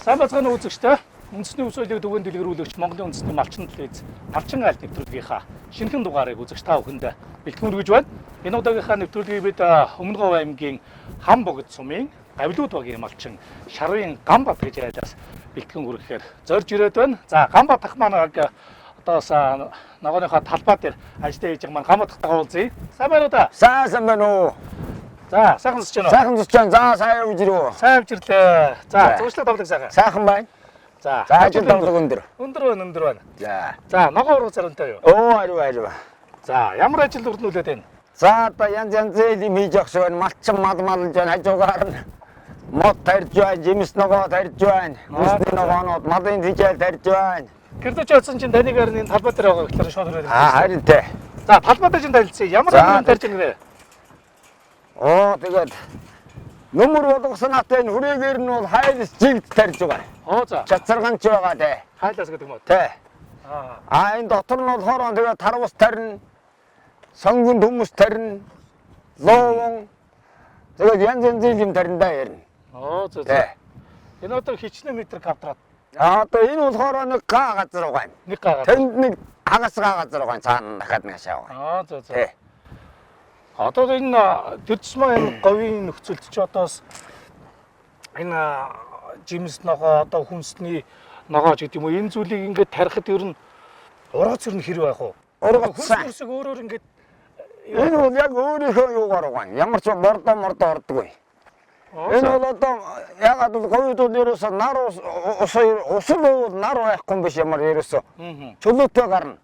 Сайн бацгааны үзэгчтэй үндэсний өсөлтийг түгээн дэлгэрүүлэгч Монголын үндэсний малчин телевиз малчин айлт нэвтрүүлгийнхаа шинэхэн дугаарыг үзэгч та бүхэнд бэлтгэн хүргэж байна. Энэ удаагийнхаа нэвтрүүлгийг бид Өмнөговь аймгийн Хам богд сумын Гавлууд багийн малчин Шарвын Гамбат гэж айлаас бэлтгэн хүргэхээр зорж ирээд байна. За Гамбат ах маань одоос ногооныхоо талбай дээр ажиллаж хийж байгаа маань Гамбат ахтайгаа уулзъя. Сайн байна уу та? Сайн байна уу? За сайхан зүсэж байна уу? Сайхан зүсэж байна. За сайн явж ирөө. Сайн явжирлээ. За зуршлаг тавлаг сайхан. Сайхан байна. За ажил тавлаг өндөр. Өндөр байна. За ногоо уруу царантай юу? Оо ариу. За ямар ажил өрнүүлээд байна? За одоо янз янзын хийж явах шиг байна. Малчин малж байна. Хажуугаар нь мод тарьж байна. Жимс ногоо тарьж байна. Мөсний ногоонууд малын хижээл тарьж байна. Гэрдэж очсон чинь таны гарын талбай дээр байгаа гэхээр шууд ирээд. Харин тий. За талбай дээр чинь танилцъя. Ямар амин тарьж ингэвэ? Тэгээд нөмөр болгосон натай хүрээгээр нь бол хайлс жигд тарьж байгаа. За. Чацарганч байгаа тий. Хайлас гэдэг юм уу? Тий. Энэ дотор нь болохоор тэгээд тарвас тарина, сонгон төмөс тарина, лоовон тэгээд янз янзын юм тарина да ярина. За. Энэ одоо хичнээн метр квадрат. Одоо энэ болохоор нэг га газар байгаа юм. Нэг га газар. Тэнд нэг хагас га газар байгаа цаана дахиад нэг шаа. За. Тий. Одоо энэ Дэржмаа говийн нөхцөлд ч одоос энэ жимс ногоо одоо хүнсний ногоо ч гэдэг юм уу энэ зүйлийг ингээд тарихад ер нь ургац ер нь хэрэг байх уу? Хүнсийг өөрөөр ингээд энэ бол яг өөрийнхөө юугаар байгаа юм. Ямар ч мордо ордоггүй. Энэ бол одоо ягаад бол говьд бол ерөөсө нар усал бол нар байхгүй юм биш ямар ерөөсө. Чөлөөтэй гарна.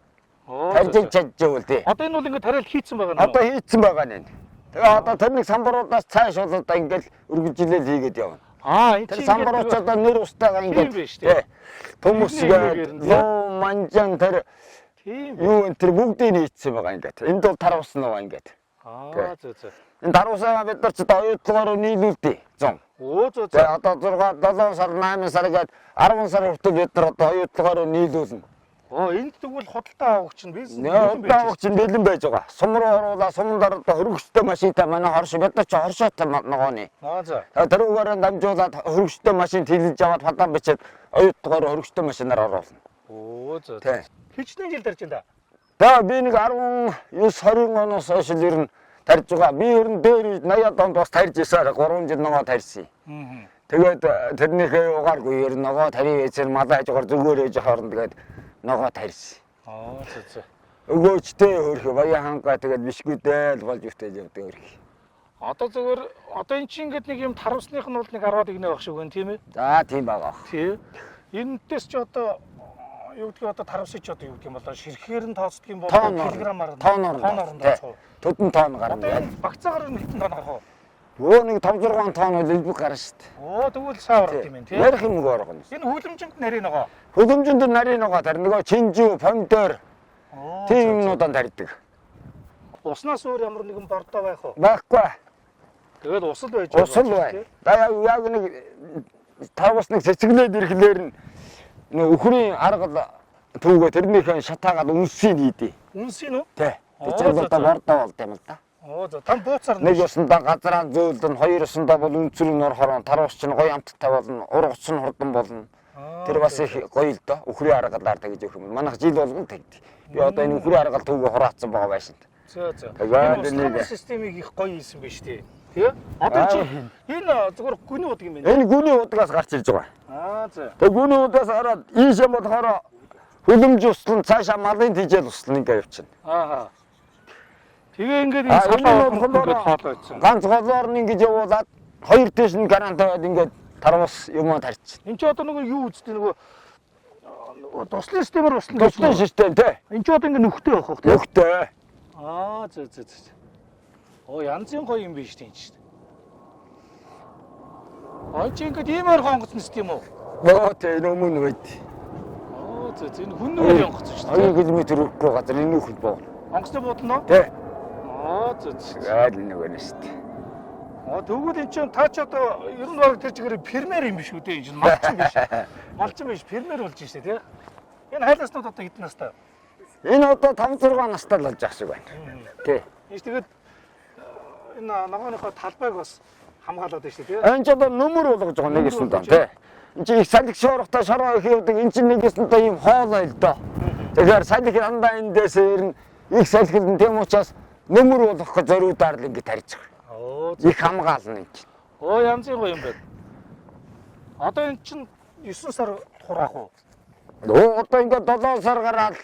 Тарьж чадчихвал тий. Одоо энэ бол ингээд тариал хийцэн байгаа нь. Одоо хийцэн байгаа нэ. Тэгээ одоо тэрнийг самбаруудаас цааш бол одоо ингээд үргэлжлэл хийгээд явна. Энэ тэр самбарууд одоо нэр устайгаа ингээд тий. Төмөсгээ лоо манжан тэр юу энэ тэр бүгдийг хийцэн байгаа ингээд. Энд бол тарвас нөгөө ингээд. За. Энэ тарвасаа бид нар ч одоо оюутлагаар нийлүүлдэг 100. Тэгээ одоо 6 7 сар 8 сар гээд 10 сар хүртэл бид нар одоо оюутлагаар нийлүүлнэ. Энд тэгвэл худалдаа авагч нь бизнес бэлэн байж байгаа. Сум руу оруулаа, сумдаар одоо хөргөчтэй машинтай манай хорш бид нар ч хоршоотой ногооны. За. Тэрүүгээр дамжуулаад хөргөчтэй машин тэлж аваад фалан бичээд оюутгаар хөргөчтэй машинаар оруулна. За. Хичнээн жил тарьж байна. Би нэг 19-20 оноос хойш л ер нь тарьж байгаа. Би ер нь дээр 80-аад онд бас тарьж ирсээр 3 жил ногоо тарьсан. Тэгээд тэрнийхээ угааргүй ер нь ногоо тарьж ирсэн малаа хажуугаар зүгээр ээж хоорн тэгээд ногоо тарьсан. За. Өгөөчтэй хөрх баян хангаа тэгээд бишгүүдээ л болж үтэл явдаг хөрх. Одоо зүгээр энэ чинь ингээд нэг юм тарвсных нь бол нэг 10-аад игнэ байх шиг байна тийм ээ? За тийм байгаа. Тийм. Энэтэйс ч одоо юу гэдгийг одоо тарвсыг ч одоо юу гэдэг юм бол ширхээр нь тооцдог юм бол килограммаар тоноор тооцох. Төдөн тонн гарна. Одоо энэ багцаагаар нь хэдэн тонн гарах вэ? Нэг 5-6 тонн үлбэг гарна шүү дээ. Тэгвэл сайн орох юм тийм. Ярих юм оргоно. Энэ хүлэмжинд нарийн ногоо. Хүлэмжинд нарийн ногоо тарь нөгөө чинжүү, помидор тийм юмнуудаа тарьдаг. Уснаас өөр ямар нэгэн бордоо байх уу? Байхгүй. Тэгээд усал байж байгаа. Усал бай. Яг нэг тавс нэг цэцгэлээд ирэхлээр нэг өхрийн арга түүгээ тэрнийхэн шатаагаад үнсийг хийдий. Үнсийн үү? Тий. Тэр бордоо болд юм л да. За там бууцаар нэг ёсондоо газраа зөөлдөн, хоёр ёсондоо бол үнцэр нь орохоор тарвас чинь гоё амттай болно, ургац нь хурдан болно. Тэр бас их гоё л доо. Өхрийн аргалаар тэгж өгөх юм. Манайх жил болгон тэгдэг. Би одоо энэ өхрийн аргал түүгээ хураацсан байгаа байшин. За. Тэгээд системийг их гоё хийсэн биз дээ. Тий? Одоо чи энэ зүгээр гүний удаг юм байна. Энэ гүний удагаас гарч ирж байгаа. За. Тэгээд гүний удаас хараад ийшээ болохоор Хөлөмж услан цаашаа малын тижэл услан ингээ явчихна. Аа. Тэгээ ингээд энэ салаа ингээд хоолойцсон. Ганц голоор нь ингэж явуулаад хоёр дэш нь гарант тавиад ингээд тарвас юмаа тарьчих. Энд чи одоо нөгөө юу үздэй нөгөө туслын системээр услан. Туслын систем тий. Энд чи одоо ингээд нүхтэй байх хөх тий. Нүхтэй. Аа зөө. Оо янзын гоё юм биш тийм ч. Чи ингээд иймэр хонгоцсон систем үү? Оо тий өмнө байд. Оо зөө энэ хүн нүгээр хонгоцсон шүү дээ. 2 км өгөхгүй газар энэ нүхэл боо. Хонгоцтой буудлаа нөө? Тий. Аа зөө. Айл нүгээр нь шүү дээ. Тэгвэл эн чинь та ч одоо ер нь баг тэр чигээр фермер юм биш үү дээ энэ чинь малчин биш. Малчин биш фермер болж штэ тий. Энэ хайласнууд одоо хэдэн настай? Энэ одоо 5-6 настай л болж ах шиг байна. Тий. Тэгээд энэ ногооныхоо талбайг бас хамгаалаад байна штэ тий. Энэ ч одоо нөмөр болгож байгаа нэг юм даа тий. Энд чинь их салхи шуурхтай шороо их явдаг. Энд чинь нэг юм ийм хоолой л доо. Тэгэхээр салхи дандаа эндээс ирнэ. Их салхи нь тийм учраас нөмөр болгох гэж зориудаар л ингэ тарьж байгаа. Их хамгаална юм чинь. Оо янзын гоё юм байна. Одоо эн чинь 9 сар хураах уу? Одоо ингээд 7 сар гараад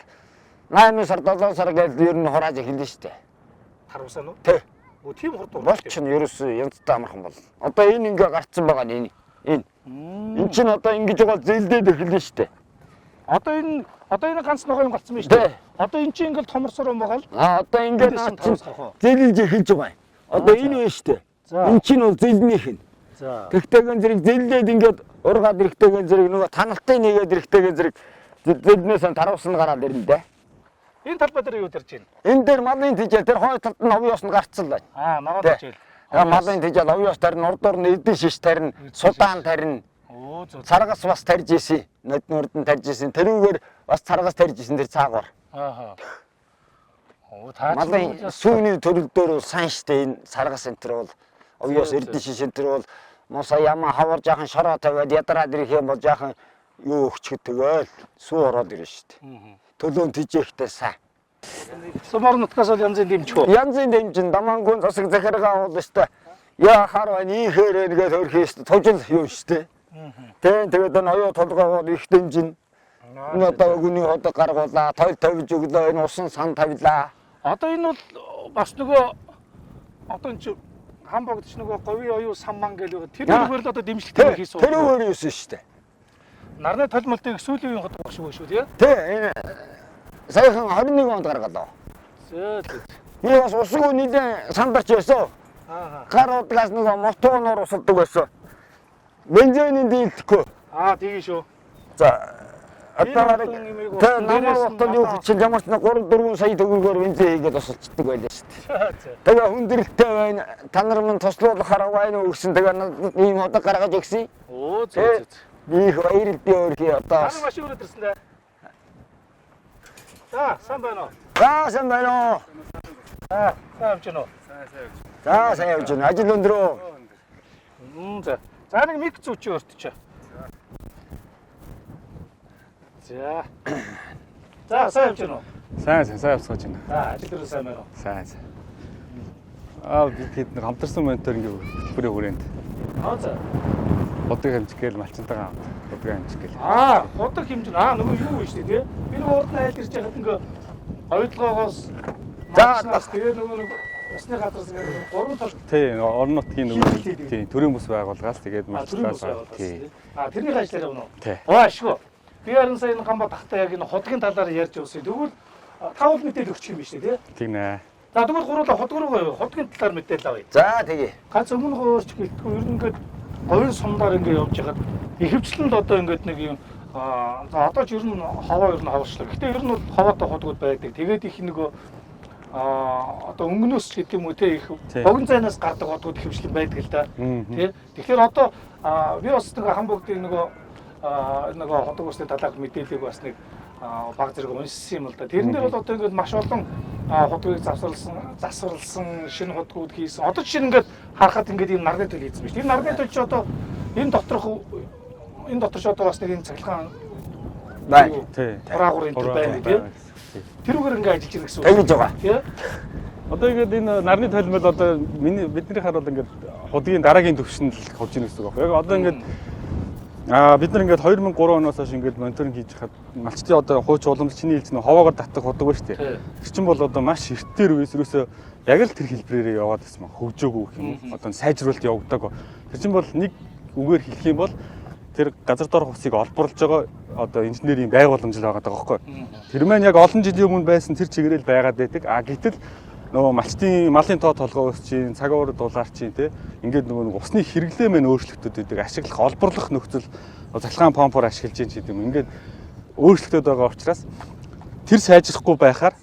8 сар 7 сар гэж ер нь хурааж эхэлнэ шүү дээ. Харуулсан уу? Тий. Оо тийм хурдан. Болч нь ерөөсөө янзтай амархан бол. Одоо энэ ингээ гарцсан байгаа нь энэ. Энэ чинь одоо ингэж байгаа зэлдээд эхэлнэ шүү дээ. Одоо энэ ганц ногоо юм гарцсан байна шүү дээ. Одоо эн чинь ингээл томорсоор юм байгаа л. Одоо ингээд зэлж эхэлж байгаа юм. Одоо энэ байна шүү дээ. Энэ чинь бол зэлнийх нь. За. Тэгтэйгэн зэрэг зэлдээд ингээд ургаад ирэхтэйгэн зэрэг нөгөө таналтын нэгээд ирэхтэйгэн зэрэг зэлднээс нь таравсан гараад ирнэ дээ. Энэ талбай дээр юу тарж байна? Энэ дээр малын тижэл тэр хой талд нь овёос нь гарцсан л байна. Ногоо тижэл. Малын тижэл овёос тарин урдуур нь эдэн шиш тарин судаан тарин. Оо зөө. Царгас бас тарж исэн. Ноднорд нь тарж исэн. Тэрүүгээр бас царгас тарж исэн тэр цаагаар. Ааха. Оо таа. Малын сүүний төрөлдөр сайн штэ энэ царгас энтер бол овёос эдэн шиш энтер бол моса яма хавар жаахан шороо тавиад ядраад ирэх юм бол жаахан юу өгчөд тэгэл сүү ороод ирнэ штэ. Төлөөн тижээхтэй сайн. Сумар нутгаас бол янзын дэмжих үү? Янзын дэмжин дамангун засаг захиргаа бол штэ. Яа хараа нийхээр нэгэ төрхий штэ. Тожил юм штэ. Тэгээд энэ оюу толгойгоо их дэмжин. Энэ одоо өгний одоо гаргуулаа, тойл тавьж өглөө, энэ усан сан тавилаа. Одоо энэ бол бас нөгөө одоо энэ хамбогдч нөгөө говийн оюу самман гээл байгаа. Тэр үгээр л одоо дэмжлэгтэй хийсэн. Тэр үгээр юусэн штэ. Нарны толмолтыг сүүлийн үеийн хотгох шиг шүү тий. Тий, энэ саяхан 21 онд гаргалаа. Зөө. Би бас усгүй нийлэн сандарч байсан. Гар удаас нөгөө мотоноор усалдаг байсан. Бензинийн дийлдэхгүй. Тийм шүү. За одоо намар утал юу чинь ямар ч 3-4 сая төгрөгөөр бензин хийгээд усалцдаг байлаа шүү дээ. Тэгээ хүндрэлтэй байна. Та нар минь туслуулахаар байна өгсөн. Тэгээ ийм одоо гаргаж өгсөн. Оо зөө. Би их баярлалаа өөрхий одоо. Аны маш өрөөд ирсэн дээ. За, сайн байна уу? За, сайн байна уу? Сайн явж байна уу? За, сайн явж байна. Ажил өндөр үү? За. За нэг мик зүүч өөртөө. За. За, сайн явж байна уу? Сайн явцгааж байна. За, ажил дээр сайн байна уу? Сайн. Бид нэг хамтарсан монитор ингээ хөтөлбөрийн хүрээнд. За. Бодог хэмжих гээл малчинтайгаа бодог хэмжих гээл. Бодог хэмжих. Нөгөө юу вэ шүү дээ, тий? Би нөгөө урд нь айл ирж байхад ингээ ойлгоогоос за тэгээ нөгөө усны газраас ингээ 3 тал. Тий, орон нутгийн нөгөө тий төрийн бүс байгууллагаас тэгээд малчлаас тий. Тэрний ажлаар явна уу? Тий. Ашгүй. Би харин сая энэ гамбо тахта яг энэ хотгийн талаар ярьж явсан. Тэгвэл тавал мэдээл өгчих юм биш үү, тий? Тийм нэ. За тэгвэл гурлаа хотгороо хотгийн талаар мэдээлэл авъя. За тэгье. Ганц өмнө гоорч гэлтгүй ер нь ингээд говийн сумдаар ингээд явж хагаад ихэвчлэнд одоо ингээд нэг юм за одоо ч ер нь хаваа ер нь хаваачлаа. Гэтэ ер нь бол хаваатай хотгууд байдаг. Тэгээд их нөгөө одоо өнгнөөс ч гэдэг юм уу те их богино зайнаас гардаг хотгууд ихэвчлэн байдаг л да. Тэ. Тэгэхээр одоо би бас нэг хамбогдын нөгөө хотог усны талаар мэдээллийг бас нэг баг зэрэг уншсан юм л да. Тэрэн дээр бол одоо ингээд маш олон хотгыг засварлсан шинэ хотгууд хийсэн. Одоо жишээ нь ингээд харахад ингээд ийм нарны төл хийсэн биш. Тэр нарны төл чи одоо энэ дотор ч одоо бас нэг юм цахилгаан байна. Тий. Хураагур энэ төр байна тийм. Тэрүүгээр ингээд ажиллаж байгаа гэсэн үг. Тэгж байгаа. Тий. Одоо ингээд энэ нарны толмол одоо бидний хараад ингээд худгийн дараагийн төвшөнд ховж ийн гэсэн үг. Яг одоо ингээд Бид нар ингээд 2003 оноос хойш ингээд мониторинг хийж хаад малчтын одоо хууч уламжлал чиний хэлж нэг ховоогоор татдаг худаг ба штэ. Тэр чинь бол одоо маш эрттээр үеэс ерөөсөө яг л тэр хэлбэрээр яваад байсан маа. Хөгжөөгөө гэх юм уу. Одоо сайжруулалт явагдаг. Тэр чинь бол нэг үгээр хэлэх юм бол тэр газар дор хувцсыг олборлож байгаа одоо инженерийн байгууламжил байгаа даа байхгүй. Тэр маань яг олон жилийн өмнө байсан тэр чигээрэл байгаад байдаг. Гэтэл нөгөө малчтын малын тоо толгой өсчин, цаг уур дулаарчин те ингээд нөгөө усны хэрэглээ мэн өөрчлөгдөд байдаг. Ашиглах, олборлох нөхцөл захилгаан помпоор ашиглаж чинь гэдэг юм. Ингээд өөрчлөгдөд байгаа учраас тэр сайжрахгүй байхаар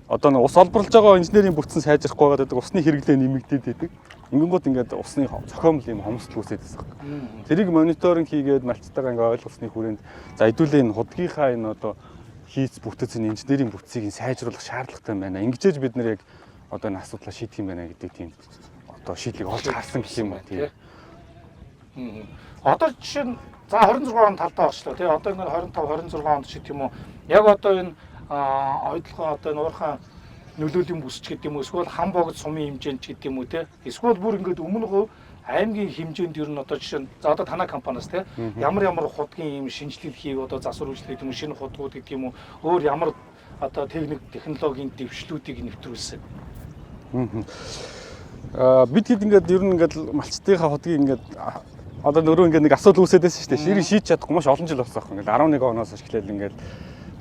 одоо нэг ус олборлож байгаа инженерийн бүтцэн сайжрахгүй байгаад байдаг. Усны хэрэглээ нэмэгдээд байдаг. Ингэнгүүт ингээд усны цохиомл юм хомсдол үүсээд байна. Тэрийг мониторинг хийгээд малчтайгаа ингээд ойлгосны хүрээнд за хэдүүлээ энэ худгийнхаа энэ одоо хийц бүтэц энэ инженерийн бүтцийг сайжруулах шаардлагатай байна. Ингэжээж бид нар яг одоо энэ асуудлаа шийдэх юм байна гэдэг тийм одоо шийдлийг олж харсан гэх юм уу тийм. Одоо жишээ нь за 26 он талдаа багчлаа тий. Одоо ингээд 25 26 онд шиг тийм үү. Яг одоо энэ ойдлогоо одоо нуурхаан нөлөөлийн бүсч гэдэг юм уу эсвэл хам богд сумын хэмжээнд ч гэдэг юм уу те эсвэл бүр ингээд өмнө аймгийн хэмжээнд ер нь одоо жишээ нь за одоо танай компаниас те ямар худгийн юм шинжилэл хийв одоо засвар үйлчлэх юм шинэ худгууд гэдэг юм уу өөр ямар одоо технологийн дэвшлүүдийг нэвтрүүлсэн. Бид хэд ингээд ер нь ингээд малчтынхаа худгийг ингээд одоо нөрөө ингээд нэг асуудал үүсээд байсан шүү дээ. Ширийг шийдэж чадахгүй маш олон жил болсон байхгүй. Ингээд 11 оноос эхлээл ингээд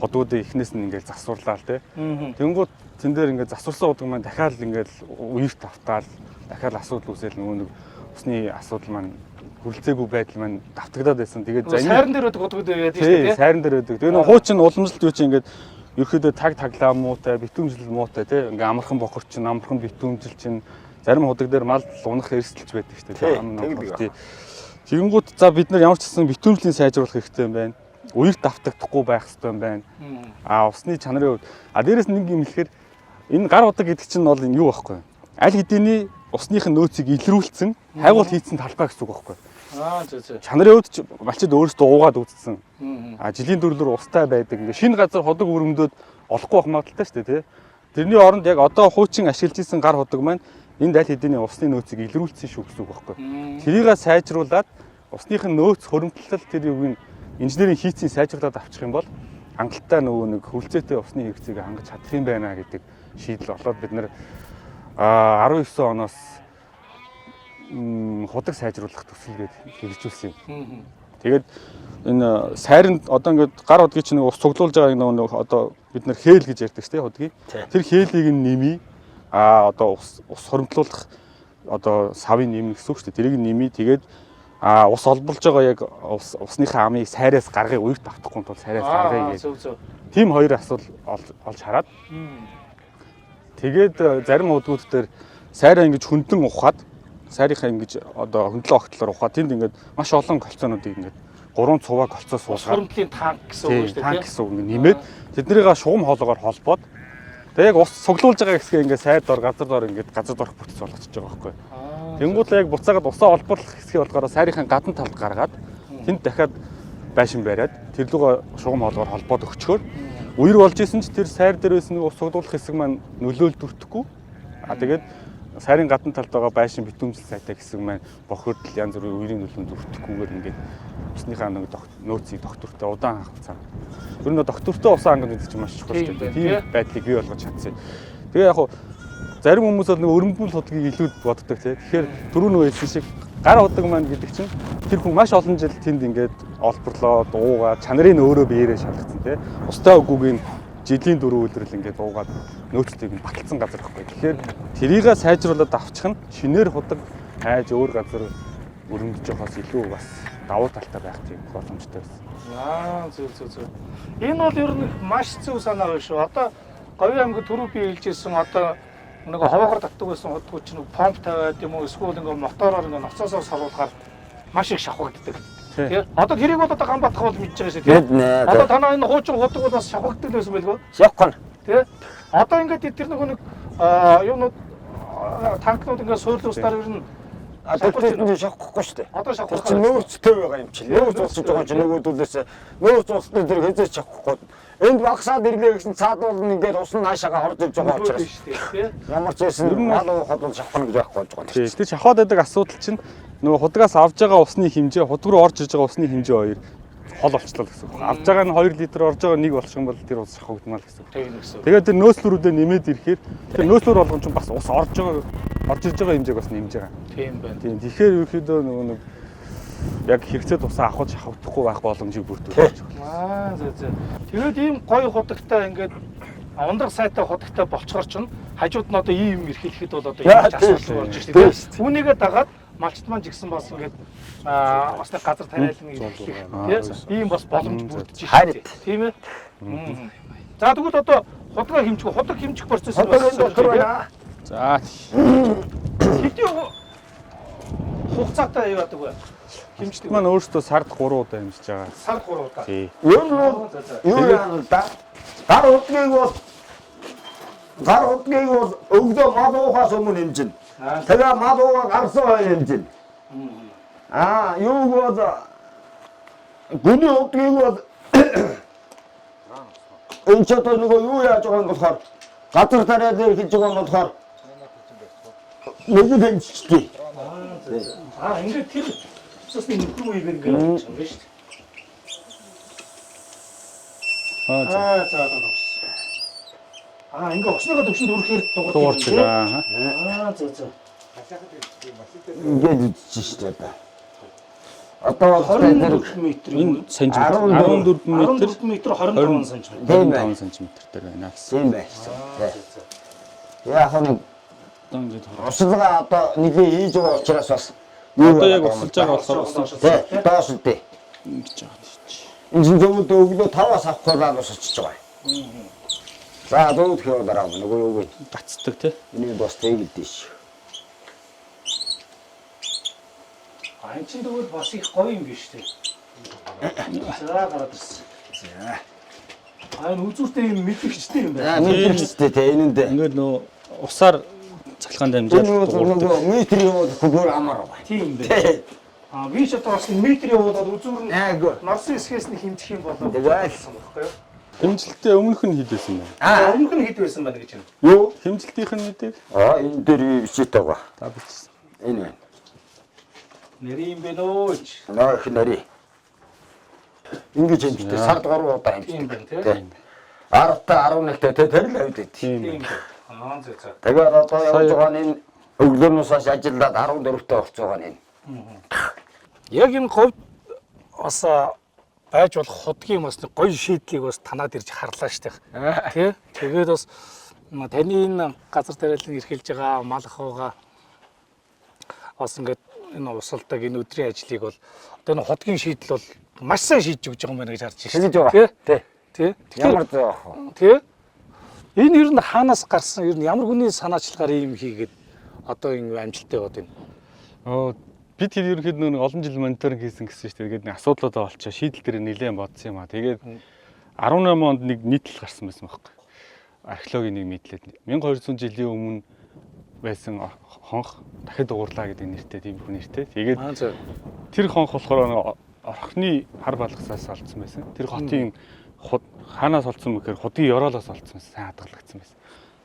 худуудыг эхнээс нь ингээд засварлаа те. Тэнгүүд тэн дээр ингээд засварсан худаг маань дахиад ингээд үерт автаал дахиад асуудал үүсэл нөгөө нэг усны асуудал маань хүрлцээгүй байдал маань давтагдаад байсан. Тэгээд сайран дээр байдаг худууд байдаг шүү дээ. Сайран дээр байдаг. Тэгээ нөгөө хуучин уламжлалт юу чи ингээд ерөөдөө таг таглаа муутай, битүүмжил муутай те. Ингээд амархан бохор чин, амархан битүүмжил чин зарим худаг дээр мал унах эрсдэлж байдаг шүү дээ. Тэгэнгүүт за бид нар ямар ч гэсэн битүүмжлийн сайжруулах хэрэгтэй юм байна. Үерт давтагдахгүй байх хэрэгтэй юм байна. Усны чанарын хувьд дээрээс нэг юм хэлэхээр энэ гар удаг гэдэг чинь бол юу байхгүй. Аль хэдийн усныхын нөөцийг илрүүлсэн, хайгуул хийцэн талбай гэсэн үг байхгүй. Чанарын хувьд малчид өөрсдөө уугаад үзсэн. Жилийн төрлөөр устай байдаг. Ингээ шинэ газар худаг өрөмдөөд олохгүй байх магадaltaй шүү дээ, тий. Тэрний оронд яг одоо хуучин ашиглаж исэн гар худаг маань энд аль хэдийн усны нөөцийг илрүүлсэн шүү гэсэн үг байхгүй. Тэрийг сайжруулад усныхын нөөц хөрөмтлөл тэр юуг инженерийн хийцийн сайжруулад авчих юм бол хангалттай нөгөө нэг хөвлцөөтэй усны хэрэгцээг хангаж чадах юм байна гэдэг шийдэл олоод бид нэр 19 оноос худаг сайжруулах төсөлгээд хэрэгжүүлсэн юм. Тэгээд энэ сайранд одоо ингээд гар удгийг чинь ус цуглуулж байгаа нэг одоо бид нар хээл гэж ярьдаг шүү дээ худгийг. Тэр хээлийг нэмий одоо ус хоримтлуулах одоо савын нэм гэсэн үг шүү дээ. Тэрийг нэмий тэгээд ус олболж байгаа яг усныхаа амыг сайраас гаргахыг үерт автахгүй тул сайраас гаргая гэж. Тийм хоёр асуудал олж хараад. Тэгээд зарим удгууд дээр сайраа ингэж хөндлөн ухаад сайрынхаа ингэж одоо хөндлөн огтлоор ухаад тэнд ингэж маш олон колцоонуудыг ингэж 3 цуваа колцоос уусгаад хөрөмтлийн танк гэсэн үг шүү дээ. Танк гэсэн үг нэмээд тэднийгээ шугам хоолоогоор холбоод тэгээд яг ус цуглуулж байгаа хэсгээ ингэ сайр дор газар дор ингэ газар дорх бүтц болгочихж байгаа байхгүй. Тэнгүүд яг буцаагаад усаа олборлох хэсгийг болгохоор сайрынхаа гадна талд гаргаад тэнд дахиад байшин бариад тэр лугаа шугам хоолоогоор холбоод өгчхөөр үер болж исэн ч тэр сайр дээрээс нэг ус цуглуулах хэсэг маань нөлөөлд өртөхгүй. Тэгээд сайрын гадна талд байгаа байшин битүүмжил сайтай хэсэг маань бохирдол янз бүрийн үерийн нөлөөнд өртөхгүйгээр ингээд усныхаа нэг нөөцийг доктортой удаан хавцаа. Ер нь доктортой усаа хангах гэдэг чинь маш чухал шүү дээ. Тийм байдлыг бий болгож чадсан. Тэгээ яг хуу зарим хүмүүс бол нэг өрөмбөл худгийг илүү боддог тий. Тэгэхээр түрүү нөгөө хэлсэн шиг гар удаг маань гэдэг чинь тэр хүн маш олон жил тэнд ингээд олборлоо, дуугаа, чанарын өөрөө биеэрээ шалгацсан тий. Устай үгүйг нь жилийн 4 өдрөл ингээд уугаад нөөцлийг нь баталсан газар байхгүй. Тэгэхээр тэрийгээ сайжруулад авчих нь шинээр худаг хайж өөр газар өрөмдөж явахаас илүү бас давуу талтай байх тийм боломжтой байсан. Зөв. Энэ бол ер нь маш зөв санаа байна шүү. Одоо Говийн аймаг түрүү би хэлжсэн одоо нэг ховоогоор татдаг байсан худгууд чинь помп тавиад юм уу эсвэл ингээ мотороор ингээ ноцоосоор саруулахаар маш их шахагддаг. Тий. Одоо тэрийг бол одоо Ганбаатах бол мэдж байгаа шүү тий. Одоо танаа энэ хуучин худаг бол бас шахагддаг байсан байлгүй. Шахах. Тий. Одоо ингээд тэр нэг юунууд танкнууд ингээ суурлуустаар ер нь тэр шахахгүй шүү дээ. Одоо шахах. Тэр нөөцтэй байгаа юм чи. Нөөц усж байгаа чи нөгөөдүүлээс нөөц усны тэр хэзээ шахахгүй. Энд багсаад ирлээ гэсэн цаадуул нь ингээд ус нь наашаага орж иж байгаа учраас. Ямар ч байсан мал ухад бол шахах гэж байхгүй болж байгаа юм. Тэр шахаад байдаг асуудал чинь нөгөө худгаас авж байгаа усны хэмжээ, худаг руу орж иж байгаа усны хэмжээ хоёр хол болчлоо гэсэн үг. Авж байгаа нь 2 литр, орж байгаа нь 1 болох юм бол тэр ус шахагдмаа л гэсэн үг. Тийм гэсэн. Тэгээд тэр нөөцлөрүүдээ нэмээд ирэхээр тэр нөөцлөр болгон ч бас ус орж иж байгаа хэмжээг бас нэмж байгаа. Тийм байна. Тийм. Тэгэхээр ерөөхдөө нөгөө нэг яг хэрэгцээ тусаа авах шахагдахгүй байх боломжийг бүрдүүлж байгаа. За. Тэгээд ийм гоё худагтай ингээд ундрах сайтай худагтай болцохоор ч хажууд нь одоо ийм эрхлэхэд бол одоо ийм асуудал болж байна тийм. Үүнийгээ дагаад малчт маань жигсэн бас ингээд бас нэг газар тариална гэх тийм. Ийм бас боломж бүрдэж байна. Тийм ээ. За тэгвэл одоо худаг хэмжих процесс байна. За. Хэдийн хугацаатай яваадаг вэ? Хэмждэг маань өөрөөсөө сард 3 удаа хэмжиж байгаа. Сард 3 удаа. Тий. Юу яана да? Гар удгийг бол өгдөө мал уухаас өмнө хэмжинэ. Тэгээ мал уугаа гарсан хойно хэмжинэ. Юу бол гүний удгийг бол энэ ч одоо нөгөө юу яаж байгаа юм болохоор газар тариа дээр хийж байгаа юм болохоор нэг хэмжчихтэй. Ингээд тэр цусны нөхөр үеийг ингээд юм шүү дээ. За. Ингээд огсныхаа төвшөнд хүрэхээр дуурч байгаа. За. Ингээд үдчих шүү дээ. Одоо 24 м энэ сантиметр 14 м 25 см. 25 см дээр байна гэсэн. Тийм байсан. Яг нэг Одоо ингэж услага одоо нэгээ хийж байгаа учраас бас одоо яг усалж байгаа болохоор усалж доош үдээ. ингэж байгаа шүү. Энэ зөвхөн өглөө 5-аас авахлаа усалж байгаа. За дөрөв хэв дараа нөгөө юу гацдаг тий. энийг бас тэгэлдэж ш. Ань чинь тэгвэл бас их гоё юм биш үү? За гараад ирсэн. За. Энэ үзүүртэй юм мэдгчтэй юм байна. Мэдэрчтэй те энэндээ. Ингээд нөө усаар цахилгаан дамжаад дуурдаг. Нөгөө метр яваад хөгөр амар байна. Тийм байна. Би ч одоо бас метр явуулаад үзүүр нь Айгу. Нарсын эсгээс нь хэмжих юм болоо. Тэгэлсэн байхгүй юу? Хэмжилтээ өмнөх нь хэд байсан бэ? Өмнөх нь хэд байсан байна гэж юм. Юу? Хэмжилтийнх нь мэдээг Энэ дээр бичээд байгаа. та бичсэн. Энэ байна. Нэрийн бэлөөч. Нөх нари. Ингэж хэмжтэй сард 3 удаа Тийм хэмждэг. байна тийм. 10-та 11-т тэрл авдээ. Тийм. За. Тэгээд одоо явж байгаа нь энэ өглөөнөөс хойш ажиллаад 14-т орж байгаа нь энэ. Яг энэ говьд бас байж болох худгийн бас нэг гоё шийдлийг бас танаад ирж харлаа штэ. Тэ? Тэгээд бас таны энэ газар тариалан эрхэлж байгаа мал ахуйгаа бас ингээд энэ усалдаг энэ өдрийн ажлыг бол одоо энэ худгийн шийдэл бол маш сайн шийдэж өгч байгаа юм байна гэж харж байна. Шилж байгаа. Тий. Тэ? Ямар зөөх вэ? Тэ? Энэ ер нь хаанаас гарсан? Ер нь ямар хүний санаачлагаар ийм хийгээд одоо ингэ амжилттай яваад байна. Бид хэд ерөнхийдөө нэг олон жил мониторинг хийсэн гэсэн шүү дээ. Тэгээд нэг асуудлуудаа олчоо шийдэл дээр нэлээд бодсон юм аа. Тэгээд 18 онд нэг нийтлэл гарсан байсан байхгүй. Археологийн нэг нийтлэл 1200 жилийн өмнө байсан хонх дахид дугуурлаа гэдэг нэртэй тийм хүн нэртэй. Тэгээд тэр хонх болохоор орхны хар балгасаас олдсон байсан. Тэр хотын хаанаас олдсон бэхээр худгийн ёроолоос олдсон байсан. Сайн хадгалагдсан байсан.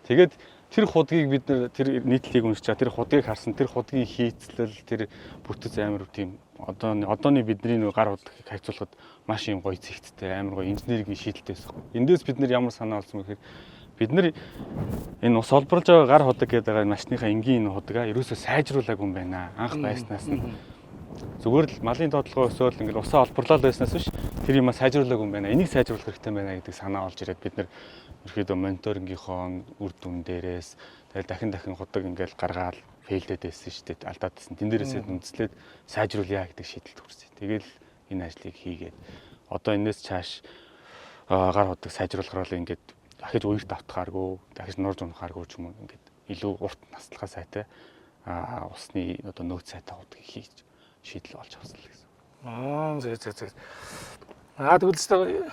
Тэгээд тэр худгийг бид нэр тэр нийтлэлийг уншчаа тэр худгийг харсан тэр худгийн хийцлэл тэр бүтэц амар тийм одооны бидний нэг гар худгийг хайцуулахад маш юм гоё зэгцтэй амар гоё инженерийн шийдэлтэй байсан. Эндээс бид нэр ямар санаа олсон гэхээр бид нар энэ ус олборлж байгаа гар худаг гэдэг байгаа машиныхаа энгийн худгаа ерөөсөө сайжруулаагүй юм байна. Анх байснаас нь зүгээр л малын доотлогоо өсөөл ингээл усаа олборлол байснаас биш тэр юмаа сайжруулаагүй юм байна. Энийг сайжруулах хэрэгтэй байна гэдэг санаа олж ирээд бид нар ерөөдөө мониторингийнхоо үр дүн дээрээс тэгэл дахин худаг ингээл гаргаал фейлдэд байсан шүү дээ. Алдаад байсан. Тэн дээрээсээ үндэслээд сайжруулъя гэдэг шийдэлд хүрсэн. Тэгэл энэ ажлыг хийгээд одоо энэс цааш гар худаг сайжруулахаар л ингээд дахиж уурт автахааргүй, дахиж нурж унахааргүй ч юм уу ингээд илүү урт наслахаа сайтай усны одоо нөөц сайтай худгийг хийж шийдэл олж авсан л гэсэн. Тэгвэл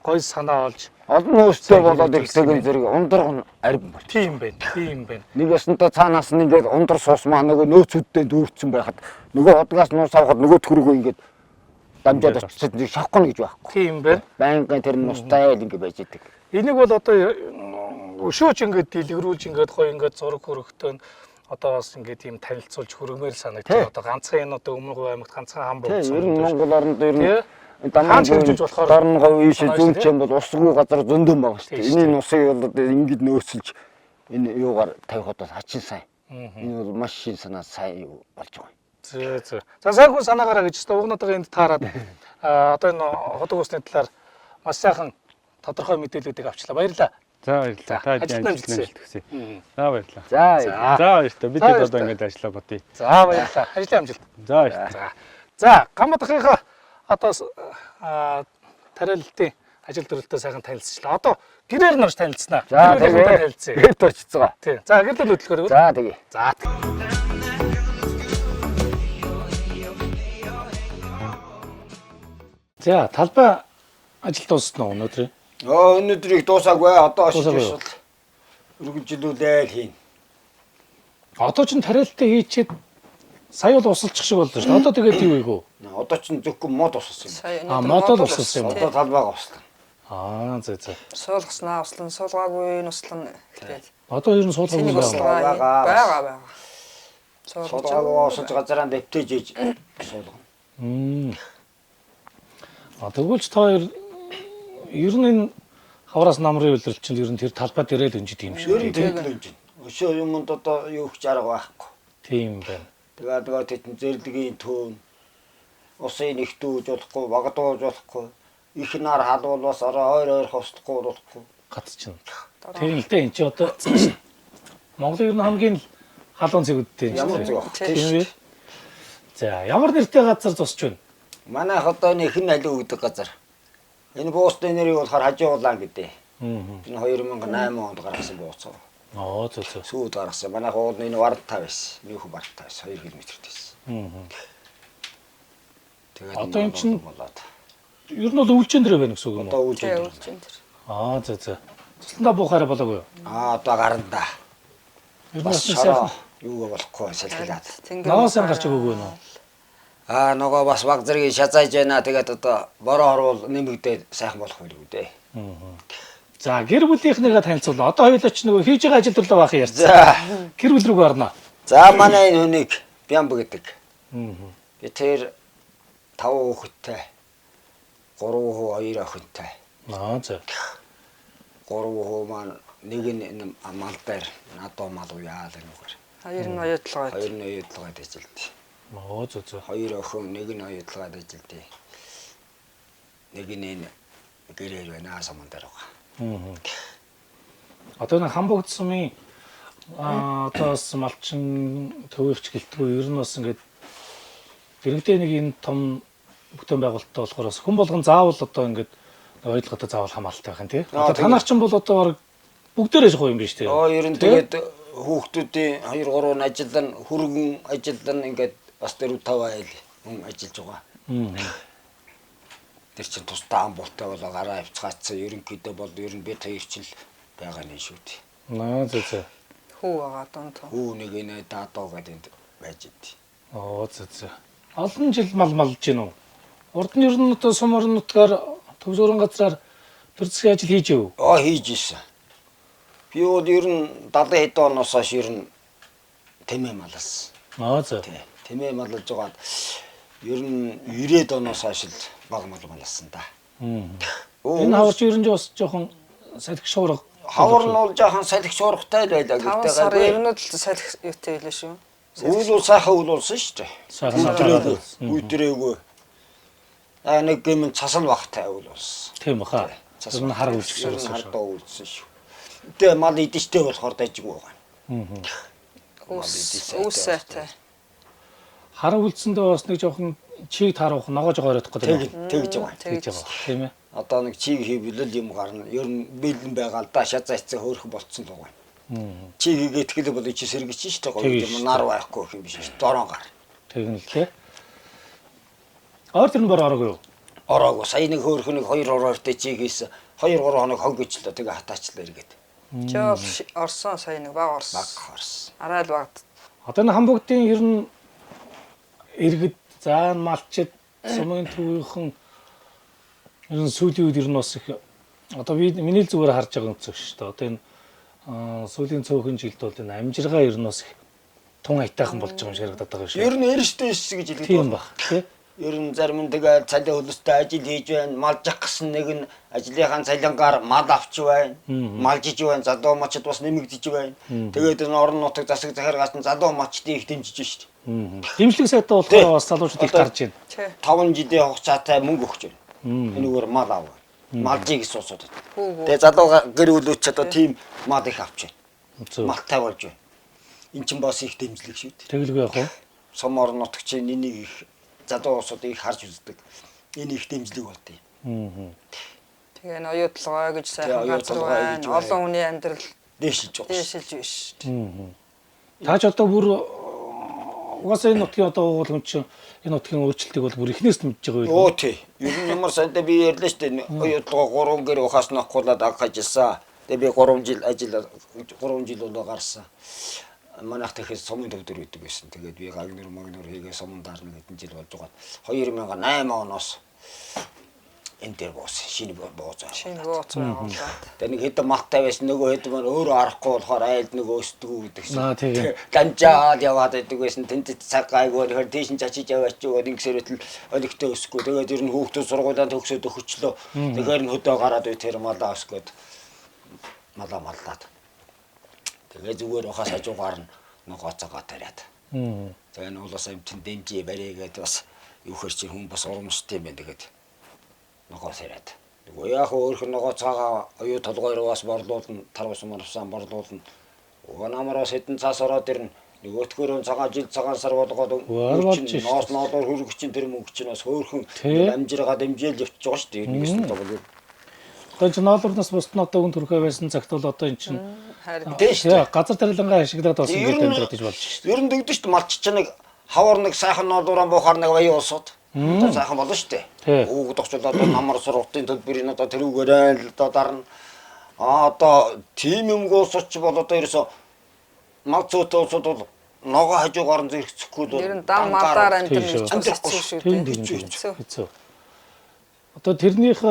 гой санаа олж олон нөөцтэй болоод ихтэй зэрэг ундрах нь арим байна. Тийм байна. Нэг ясантай цаанаас нь ингээд ундар суус маа нөгөө нөөцүүдтэй дүүрсэн байхад нөгөө худгаас нуус авахад нөгөө төргөө ингээд дамжаад очиж шавах нь гэж байхгүй. Тийм байна. Байнгын тэр нустай л ингээд байж идэг. Энийг бол одоо өшөөж ингээд дэлгэрүүлж ингээд гоё ингээд зураг хөрөгтөө одоо бас ингээд ийм танилцуулж хөргмээр санагдав. Одоо ганцхан энэ одоо Өмнөг аймагт ганцхан хам Ер болсон. нь Монгол оронд ер нь Хаан хэрэгжүүлж болохоор Дарн говь ийш зүүмч юм бол усгүй газар зөндөн байгаа шүү дээ. Тийм Энийг усыг бол одоо ингэж нөөцөлж энэ юугаар тавихад бол хачин сайн. Энэ бол маш шин санаа сайн юу болж байгаа. Зөө. За сайхан санаагаараа гэж өстө угнуудаа энд таарад одоо энэ ходог усны талаар маш сайхан тодорхой мэдээллүүдийг авчлаа. Баярлалаа. За баярлалаа. Та ажилд амжилт хүсье. За баярлалаа. За За баярлалаа. Бид хэд одоо ингэж ажиллаа бодъё. За баярлалаа. Ажлын амжилт. За баярлалаа. За гамбатхынхаа одоо тариалалтын ажил төрөлтөө сайхан танилцчихлаа. Одоо гэрээр нарч танилцсанаа. За Гэрээр танилцъя. тэгээд хэд очицгаа. Тийм. За гэрлэл хөдөлгөөр. За тэгээ. За. За талбай ажил дуусна уу өнөөдөр? Өнөөдөр их дуусаагүй одоо Дуусаагүй. очиж бол үргэлжлүүлээл хийн. Одоо ч тариалтаа хийчихэд сая бол усалчих шиг боллоо шүү дээ. Одоо тэгээд юу ийгүү? Одоо ч зөвхөн мод уссан юм. Модод усалсан юм. Одоо талбайгаа услаа. За. Суулгаснаа услан, суулгаагүй услан тэгээд Одоо ер нь суулгах цэнийг юм байна. услаа байгаа. Суулгаагаа усаж газараа дэвтэж иж суулгана. Тэгвэл ч та хоёр ер нь энэ хавраас намрын үйлрэл чинь ер нь тэр талбай дээрээ л өнжид юм Ер шиг. нь тэгээд л юм чинь. Өшөө юмд одоо юу ч арга байхгүй. Тийм байна. Тэгээд тэтэн зэрлэгийн төөн усын нэгтүүж болохгүй, багадуулж болохгүй. Их нар халуулбас орой ойр хослохгүй болохгүй. Гат чинь. Тийм л дээ эн чи одоо Монголын ер нь хамгийн халуун зэгүүдтэй Ямар зүг баг. Тийм үү? За ямар нэртэй газар зусч байна? Манайх одоо энэ хэн алив гэдэг газар. Энэ буусны нэрийг болохоор хажуулаан гэдэг. Энэ 2008 онд гаргасан бууцаа. Зөө. Сүүд гаргасан. Манайх уулын энэ Варта байсан. Нүүх Варта байсан. 2 км-т байсан. Тэгээд Одоо энэ чинь болоод. ер нь бол өвлжэн дээр байна гэсэн үг юм уу? Одоо үйл тэгээд явдал. үлжин тэр. За. Цусландаа буухаараа болоогүй юу? Одоо гаранда. Ер нь Бас бас сайхан. юу болохгүй салхилаад. Наваасан гарч өгөөгүй нөө. Нөгөө бас баг зэрэг шазааж байна. Тэгээд одоо бороо орвол нэмэгдээд сайхан болох байлгүй дээ. За гэр бүлийнхнийгээ танилцуулаа. Одоо хоёулаа ч нөгөө хийж байгаа ажил төрлөө баах ярьсан. За. Гэр бүл рүү орно. За манай энэ хүнийг Бямб гэдэг. Би тэр 5 хүүхэдтэй. 3 хүү 2 охинтой. За. 3 хүү маань нэг нь мал дээр надад мал уяал энэгээр. Хоёр нь оюутлага. Хоёр нь оюутлагад ажилладаг. Зөө. 2 охин нэг нь оюутлагад ажилладаг. Нэг нь энэ гэрээр байна саман дээр байгаа. Одоо нэг Хамбогд сумын одоос малчин төвөгч гэлтгүй ер нь бас ингээд дэрэгдээ нэг энэ том бүтээн байгуулалттай болохоор бас хүн болгон заавал одоо ингээд ойлгоход заавал хамаалтай байх юм тий. Одоо танаар ч бол одоо бүгдээрээ жоо юм биш тий. Ер нь тэгээд хүүхдүүдийн 2 3 нь ажиллан хөргөн ажиллан ингээд бас 4 5 айл хүн ажиллаж байгаа. Тэр чинь тусдаа амбуултай болоо гараа авцгаацсан ерөнхийдөө бол ер нь бид хоёр ч л байгаа нэг шүү дээ. Зөө. Хүү байгаа дунд. Хүү нэг энэ даадоо гэдэг байж идэв. Зөө. Олон жил малж гин үү? Урд нь ер нь одоо сум орон нутгаар төвшөрөн газраар төр засгийн ажил хийж өв. Хийж исэн. Би бол ер нь 70 хэд оноос хойш ер нь тэмээ малсан. Зөө. Тэмээ малж байгаад ер нь 90 оноос хойш л баг малсан да. Энэ хаварч ер нь бас жоохон салхи шуурга. Хавар нь бол жоохон салхи шуургатай л байлаа 5 сар ер нь л салхи юутай байлаа шүү. Үйл бол сайхан үйл болсон шүү дээ. Сайхан. Үйдрээгүй. Нэг юм цасал багтай үйл болсон. Тийм баха. Ер нь хар үйлчлэх Ер нь шүүс. хардаа үйлсэн шүү. Тэгээ мал идэгчтэй болохоор дайжгүй байгаа. Үс сайтай. Хар үйлцэндээ бас нэг жоохон чиг таарах ногоож байгаа яриадах гэдэг. Тэгж байгаа. Тэгж байгаа. Тийм ээ. Одоо нэг чиг хийвэл юм гарна. Ер нь бэлэн байгаа л да шазаа эцэг хөөрх болцсон л байгаа. Чиг хийгээтгэл бол чи сэргэж шүү дээ. Гоё юм нар байхгүй юм биш шүү. Дорон гар. Тэгнэ л тий. Тэр нь бор ороогүй юу? Ороогүй. Сая нэг хөөрх нэг 2 ороотой чиг хийсэн. 2 3 хоног хогжлоо. Тэгээ хатаачлаа эргээд. Жоо орсон сая нэг баг орсон. Баг хорс. Арай л багт. Одоо энэ Хамбогдын ер нь иргэд заан малчид сумын төвийнхэн ер нь сүүлийн үед ер нь бас их одоо миний л зүгээр харж байгаа өнцөг шүү дээ. Одоо энэ сүүлийн цөөхөн жилд бол энэ амжиргаа ер нь бас их тун айтайхан болж байгаа юм шиг харагдаад байгаа шүү. Ер нь эрстэй эс гэж хэлдэг. Тийм баг. Тэ? Ер нь зарим нь тэгээ цалин хөлстэй ажил хийж байна. Малжих гэсэн нэг нь ажлынхаа цалингаар мал авч байна. Малжиж байна. Залуу мачд бас нэмэгдэж байна. Тэгээд энэ орон нутаг засаг захиргаас нь залуу мачдыг их дэмжиж шүү дээ. Дэмжлэг сайтаа болохоор бас залуучууд их гарч байна. 5 жилийн хугацаатай мөнгө өгч байна. Энэгээр мал аав. Малжийг суусаад. Тэгээ залуу гэр бүлүүч одоо тийм мал их авч байна. Малтай болж байна. Эн чинь бас их дэмжлэг шүү дээ. Тэгэлгүй яг уу. Сум орон нутагчийн энийг их залуу улсуудыг харж үздэг. Энэ их дэмжлэг болдгийг. Тэгээ н оюутлогоо гэж сайхан газар байна. Олон хүний амьдрал Дээшилж байгаа. дээшилж байна шүү дээ. Тааж одоо бүр угаасаа энэ нутгийн одоо уулгамч энэ нутгийн өөрчлөлтийг бол бүр эхнээс нь мэдж байгаа Оо юм. тий. Ер нь ямар сандаа би ярьлаа шүү дээ. Оюутлогоо 3 гэр ухаас нохгуулаад ажилласан. Тэгээ би 3 жил ажиллаа 3 жил болоо гарсан. Манайх тэгэхээс сумын төвдөр үйдэг байсан. Тэгээд би гагнур магнур хийгээ сумын дарна гэдэг жил болж байгаа. 2008 оноос энэ дээр буусан. Шинэ бууцаа. Шинэ бууц байгууллаа. Тэгээд нэг хэдэн малтай байсан нөгөө хэд маань өөрөө арахгүй болохоор айлд нөгөө өсдгүү гэдэг шиг. Аа тийм. Ганжаад яваад байдаг байсан. Тэнд цаг гайгүй нөхөр тийш чачиж яваач өгөөд ингэсэрэл олигтой өсөхгүй. Тэгээд ер нь хүүхдүүд сургуулиуд төгсөөд өгчлөө. Тэгэхээр нь хөдөө гараад үе тэр малаа өсгөөд малаад. Тэгээ зүгээр ухаас хажуугаар нь ногооцоогоо тариад. Тэгээ энэ улаас амтэн дэмжээ баригээд бас юу хэр чи хүн бас урамштай юм байна тэгээд ногоо тариад. Нөгөө яг өөрх нь ногооцоогоо оюу толгойроо бас борлуулна, тарвас марвсан борлуулна. Уг намараас хэдэн цаас ороод ирнэ. Нөгөөтгөрөө цагаан жил цагаан сар болгоод ноос ноолоор хөргөч чинь тэр мөнгө чинь бас хөөхөн амжиргаа дэмжээл явчихж байгаа шүү дээ. Нэгээс нь тоглоо. Одоо чинь ноолорноос бусд нь одоо үн төрхөө байсан цагт бол одоо энэ чинь Харин газар тарилангаа ашиглаад бас ингэ амьдраад иж болж шүү. Ер нь дэгдэж шүү дээ. Малч чинь нэг хавар нэг сайхан ноолуураа буухаар нэг баян улсууд. Одоо сайхан болно шүү дээ. Уугдахчулаад одоо намар сургалтын төлбөрийн одоо тэрүүгээрээ л одоо дарна. Одоо тийм юмгоос ч бол одоо ерөөсө мал зүйтэй улсууд бол ногоо хажуугаар нь зэрэгцэхгүй бол ер нь дан малаар амьдрах хэцүү шүү дээ. Хэцүү. Одоо тэрнийх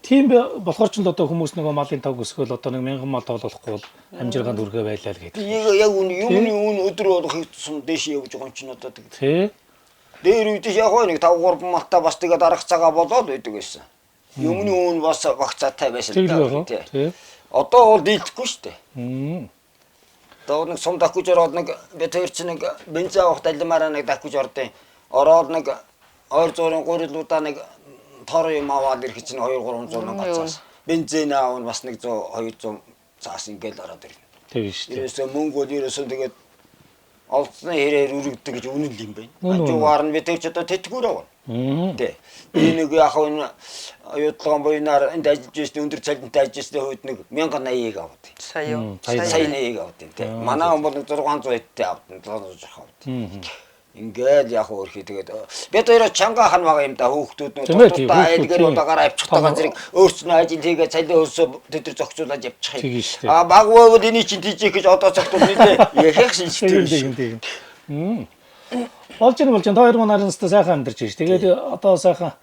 тийм болохоор ч л одоо хүмүүс нөгөө малын тав өсгөл одоо нэг 1000 мал тоолохгүй бол амжиргаанд үргэ байлаа л гэдэг. Яг юуны өдөр болох хэвчсэн дэш явж байгаа юм чинь одоо тэг. Тэ. Дээр үдэж яг нэг 5 3 малтай бас тэгээд арга цагаа болоод байдаг байсан. Юмны үн бас багцаатай байсан л да. Тий. Одоо бол дийлдэхгүй шүү дээ. Одоо нэг сум дахиж ороод нэг бэтэр чинь нэг бензин авах далимаараа нэг дахиж ордیں۔ Ороод нэг ойр зуурын гурилуудаа нэг тор юм аваад ирэх чинь 2 300 мянга цаас. Бензин аав нь бас нэг 100 200 цаас ингээл ороод ирнэ. Тийм шүү дээ. Ерөөсөө мөнгө бол ерөөсөө тэгээд олцны хэрээр үргэлдэг гэж үнэн л юм байна. Хажуугаар нь бид ч одоо тэтгүүр авна. Тэ. Би нэг яг энэ оюутлогын буйнаар энд ажиллаж байсан өндөр цалинтай ажилласан үед нэг 1080-ыг авд. Сая. Сая 80-ыг авд юм тэ. Манай хүн бол 600 эдтэй авд. 700 авд. Ингээд яг өөрхий тэгээд бид хоёроо чанга хан байгаа юм да хүүхдүүд нь тутаа айлгэр удаагаар авчих тагаа зэрэг өөрснөө ажил хийгээ цалин өсөө тэд нар зохицуулаад явчих юм. Баг бөгөөд эний чинь тийчих гэж одоо цагтуу нэлээ яхих шинжтэй. Болж байгаа хоёр манарын өстө сайхан амьдарч байна. Тэгээд одоо сайхан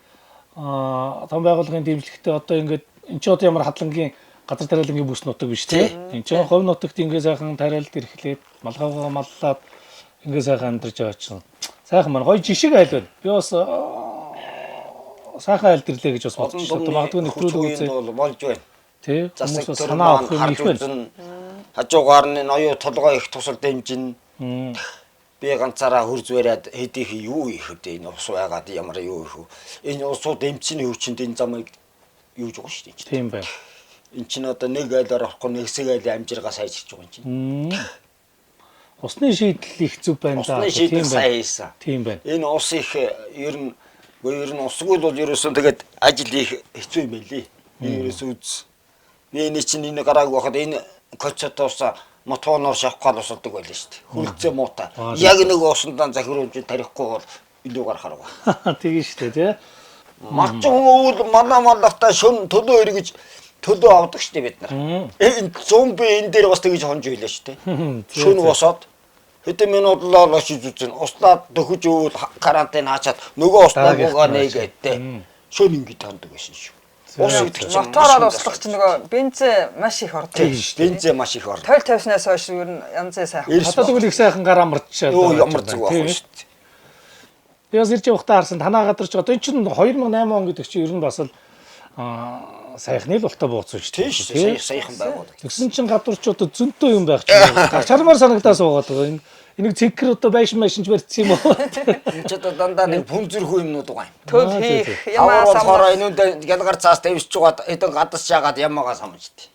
том байгууллагын дэмжлэгтэй одоо ингээд эн чинь одоо ямар хадлагын газар тариалангийн бүс нутаг биш тий. Эн чинь хувь нутагт ингээд сайхан тариалд ирэхлээд малгайгаа маллаад ингээ сайхан амьдарч байгаа чинь сайхан маань гоё жишг айл байна. Би бас сайхан айлдэрлээ гэж бас бодчих. Одоо магадгүй нэвтрүүлэг үзээ бол болж байна. Тий. Хүмүүс санаа авах юм их байна. Хажуугаар нь оюу толгой их тусал дэмжин. Би ганцаараа хурж бариад хэдийнх юу их вэ? Энэ ус байгаад ямар юу их вэ? Энэ усууд дэмжиний хүчинд энэ замыг юу жоо шүү дээ. Тийм байна. Энд чинь одоо нэг айлаар орохгүй нэг хэсэг айлын амжиргаа сайжирч байгаа юм чинь. Усны шийдэл их зүв байна да. Усны шийдэл сайн хийсэн. Тийм байна. Энэ ус их ер нь усгүй бол ерөөсөн тэгээд ажил их хэцүү юм байлээ. Ерөөсөө үз. Энэ чинь энэ гарааг байхад энэ коцотоос мотоноор шавхгаал усалдаг байлаа шүү дээ. Хүлцээ муутай. Яг нэг усандаа захируулж тарихгүй бол илүү гарахаар байгаа. Тийм шүү дээ тий. Малчин өвөл малавтаа шөн төлөө эргэж төлөө авдаг шүү дээ бид нар. Энэ зомби энэ дээр бас тэгж хонж байлаа шүү дээ. Шөн босоод хэдэн минутлаа л очиж үзэн. Услаад дөхөж өвөл карантин хаачаад нөгөө услаа гугаа нээгээд тий. Шөн ингэж хондог байсан шүү. Ус гэдэг чинь Мотороор услах чинь нөгөө бензин маш их ордог. Бензин маш их орно. Тойл тавьснаас хойш ер нь янзын сайхан. Одоо тэгвэл их сайхан гар амарчаад. Юу ямар зүг байхгүй шүү дээ. Тэгээс ирж явахдаа харсан танаа гадарч одоо энэ чинь 2008 он гэдэг чинь ер нь бас л сайхны л болтой бууцсан шүү дээ. Тийм саяхан байгуулдаг. Тэгсэн чинь гадарч одоо зөнтөө юм байх чинь гарч хармаар санагдаас байгаа даа. Энийг цэнхэр одоо байшин ч барьцсан юм уу? Энд ч одоо дандаа нэг пүн зүрхүү юмнууд байгаа юм. Төл хийх Ямар ямаа болохоор самар. энүүнд гялгар цаас тавьж жугаад хэдэн гадас жагаад ямаагаа самжт.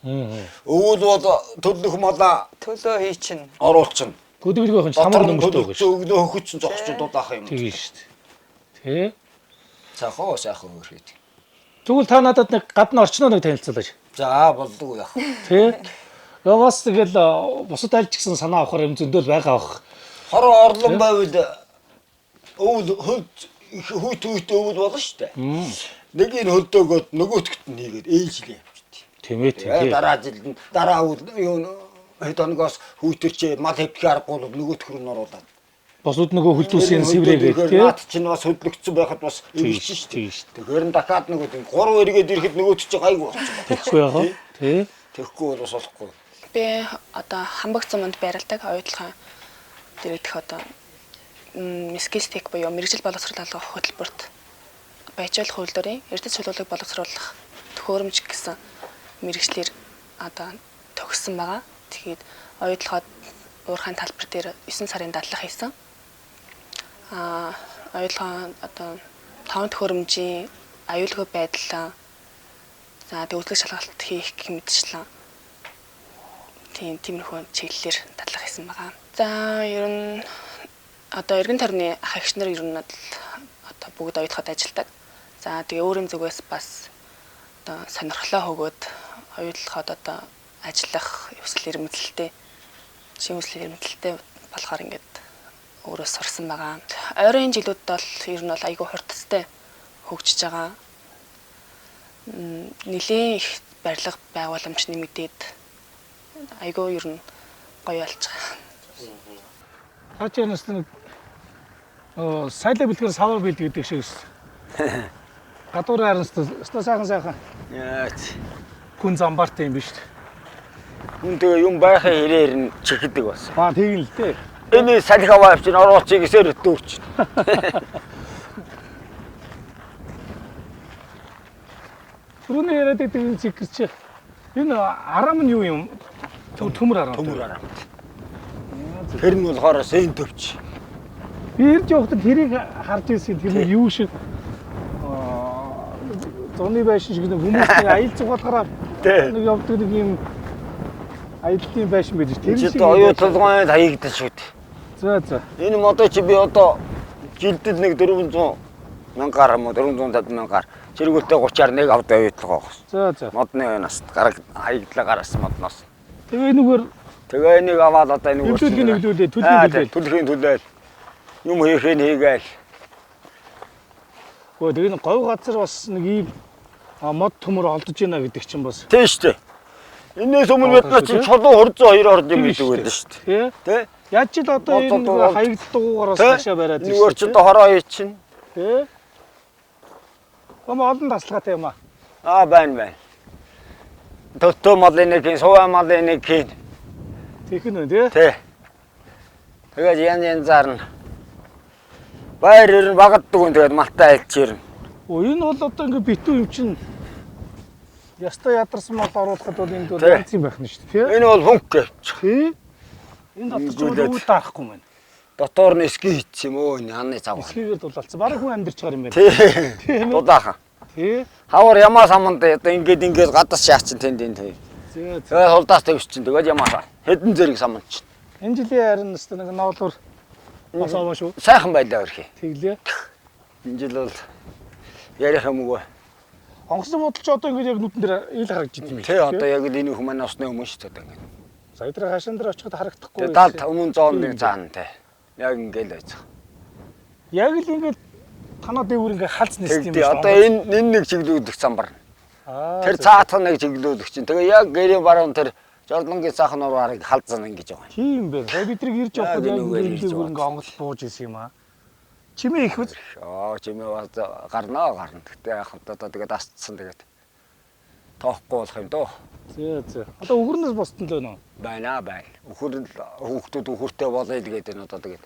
Өвөл бол төлөх молоо Төлөө хий чинь. оруулчин. Гүдгэлг байх нь хамар нөмөртэй байгаа шүү. Өгнөө хөгчсөн зогсч дулаах юм. Тэгээ шүү дээ. Тэ. Сайхан өрхөд. Тэгвэл та надад нэг гадна орчноо нэг танилцуулаач. За болдгоо яах. Тэ. Яваас тэгэл бусад айлч гэсэн санаа авахар юм зөндөл байгаа бах. Хороо орлон байвал өвөл хүйт өвөл болно шүү дээ. Нэг нь хөлдөөгөөд нөгөөтгт нь хийгээд ээлжлээ явчихтий. Тийм ээ. Дараа жилд дараа өвөл юу хэд хоногоос хүйтэрч мал хэвдэх аргагүй бол нөгөөтгөр нь оруулаад. Босууд нөгөө хөлдөөсийн сэврээгээд тий. Наад чинь бас хөдлөгдсөн байхад бас ээлжсэн шүү дээ. Тэгэхээр нь дахиад нөгөө тийм 3 эргээд ирэхэд нөгөөт чи гайгүй болчихсон. Тэгэхгүй яах вэ? Тий. Тэгэхгүй бол бас болохгүй. Би одоо хамбагц юмд байрладаг оюутлахаа дэрэгдэх одоо мискистик буюу мэрэгжил боловсрол алгах хөтөлбөрт баяжуулах үйлдвэрийн эрдэс чөлөөлөг боловсруулах төхөөрөмж гэсэн мэрэгжлэр одоо төгссөн байгаа. Тэгээд оюутлахад уурхайн талбар дээр 9 сарын дадлага хийсэн. Оюутлахаа одоо 5 төхөөрөмжийн аюулгүй байдал за төвлөлт шалгалт хийх гэх мэтчлэн тиймэрхүү чиглэлээр дадлага хийсэн байгаа. За ер нь одоо эргэн тойрны ах эгч нар ер нь одоо бүгд оюутлахад ажилладаг. За тэгээ өөрийн зүгээс бас одоо сонирхлоо хөгөөд оюутлахад одоо ажиллах өсөл эрмэлзэлтэй шинэ өсөл эрмэлзэлтэй болохоор ингээд өөрөө сурсан байгаа. Ойрын жилүүд бол ер нь бол айгүй хурдтай хөгжиж байгаа. Нилийн их барилга байгууламж нэмэгдээд айгүй ер нь гоё болж байгаа. Хаач янаас нэг сайлаа бэлгээр савар бэлд гэдэг шигс. Гадуур харанс өстө сайхан. Яач. Хүн замбартай юм биш үү? Хүн тэгээ юм байхын хэрээр нь чихдэг бас. Тийм л дээ. Энэ салхи аваа авчин оруулчих гэсээр өтөөрч. Түрүүний яриад байдаг энэ цэгэрч энэ арам нь юу юм? Төмөр арам. Төмөр арам. Тэр нь болохоор сэн төвч. Би ирж явахдаа тэрийг харж ирсэн тэр нь юу шиг зуны байшин шиг нэг хүмүүсийн аял зугаалгаараа нэг явдаг нэг юм аяллаа байшин байдаг. Тэр шиг оюутлогын хаягдсан шүү дээ. За. Энэ модоо чи би одоо жилдэл нэг 400 мянгаар юм уу 450 мянгаар зэрэгүүлтэй 30-аар нэг авд оюутлага байгаа. За. Модны оноос гараг хаягдлаа гаргасан модноос. Тэгээ нүгээр тэгээ энийг аваад одоо энэ төлөвлөгийн төлөвлөлээ. төлөхийн төлөөл юм хийхээ хийгээл. Гэхдээ тэгээ нэг говь газар бас нэг ийм мод төмөр олдож байна гэдэг чинь бас Тийм шүү дээ. Энээс өмнө бид нар чинь чулуу хурцсан хоёр орд юм гэдэг байлаа шүү дээ. Тэ? яаж ч л одоо энэ хаягддаггүйгээр бас цаашаа бариад байна. Нөгөө ч одоо хороо ий чинь. Тэ? Олон тасалгаатай юм аа. Байна. Төтөө малын нэг, суваа малын нэг хин. Тэгэх нь тий? Тэ. Тэгээд янзаар нь байр багаддаг юм тэгээд малтай айлчирна. Энэ бол одоо ингээ битүү юм чинь ястай ядарсан мод оруулахад бол энд бол янз юм байх нь шүү дээ тий? Энэ бол хөнгө гэвч. Тий? Энэ дотор ч үгүй таахгүй мэн. Дотор нь ски хийчих юм өө энэ ханы цав. Скигээр дулаалцсан. Бараг хүн амьдарч байгаа юм байна. Тий. Дулаахан. Тий? Хавар ямаа саманд одоо ингээд гадаас шаачин тэнд. Тэгээд хулдаас төвч чинь тэгээд ямаа хэдэн зэрэг саманд чинь. энэ жилийн харин нэстэ нэг ноолуур бас аваа шүү. Сайхан байлаа өрхий. Тэглээ. Энэ жил бол ярих юмгүй. Онгоцны бодолч одоо ингээд яг нүдэн дээр ил харагдаж байна юм. Тий одоо яг л энэ хүмүүс осны өмнө шүү дээ ингээд. Сая дээр хашаан дээр очиход харагдахгүй. Тэгээд далд өмнө зооны цаана тий. Яг ингээд л байж. Яг л ингээд танаа дэвүр ингээд халц нэст юм байна. Одоо энэ нэг чиглүүлдэг самбар. Тэр цаатах нэг чиглүүлдэг чинь. Тэгээ яг гэрээ баруун тэр Жордлонгийн цаахан ураарыг халдсан ингэж байгаа. Тийм байна. Тэгээ бид нар ирж явахад яг ингээд дэвүр ингээд онгол бууж исэн юм аа. Чимээ их үз. Чимээ бас гарна. Гэтэ яг одоо тэгээд асцсан тэгээд. тоохгүй болох юм дөө. За. Одоо өгөрнөөс бусдын л байна уу? Байна. Хүүхдүүд хүүхртэй болоё гэдэг энэ одоо тэгээд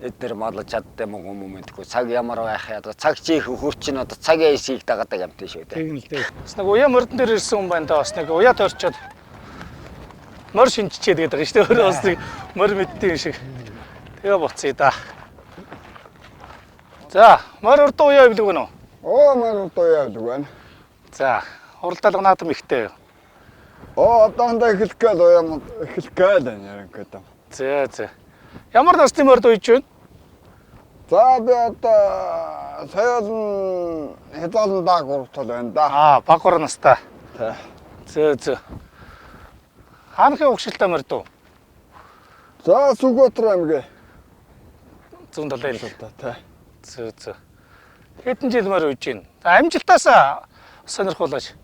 эдгээр мадлаж чаддаг моментгүй цаг ямар байх яа цаг чих хөрч чинь одоо цагийн эсийг дагадаг юмтай шүү дээ. Тэг нь л дээ. Бас нэг уяа мордон дээр ирсэн хүн байна да. Бас нэг уяа торчоод мор шинжчихэд гэдэг юм шүү дээ. Өөрөө бас нэг мор мэддэг юм шиг. Тэгээ буцъя да. За, мор урд уяа билүү гэнэ үү? Мөр урд уяа билүү байна. За, уралдаалга наадам ихтэй. Одоохондоо эхлэх гээл байна яг гэдэг. За. Ямар насны морд уйж байна? За би одоо саяхан хэдэн даг уртал байна да. Багвар настай. Тий. За. Хаанхын угшилтай морд уу? За Сүгбаатар аймгийн 170 л. тий. За. Хэдэн жил морь уйж байна? За, амжилтаас сонирхуулаач.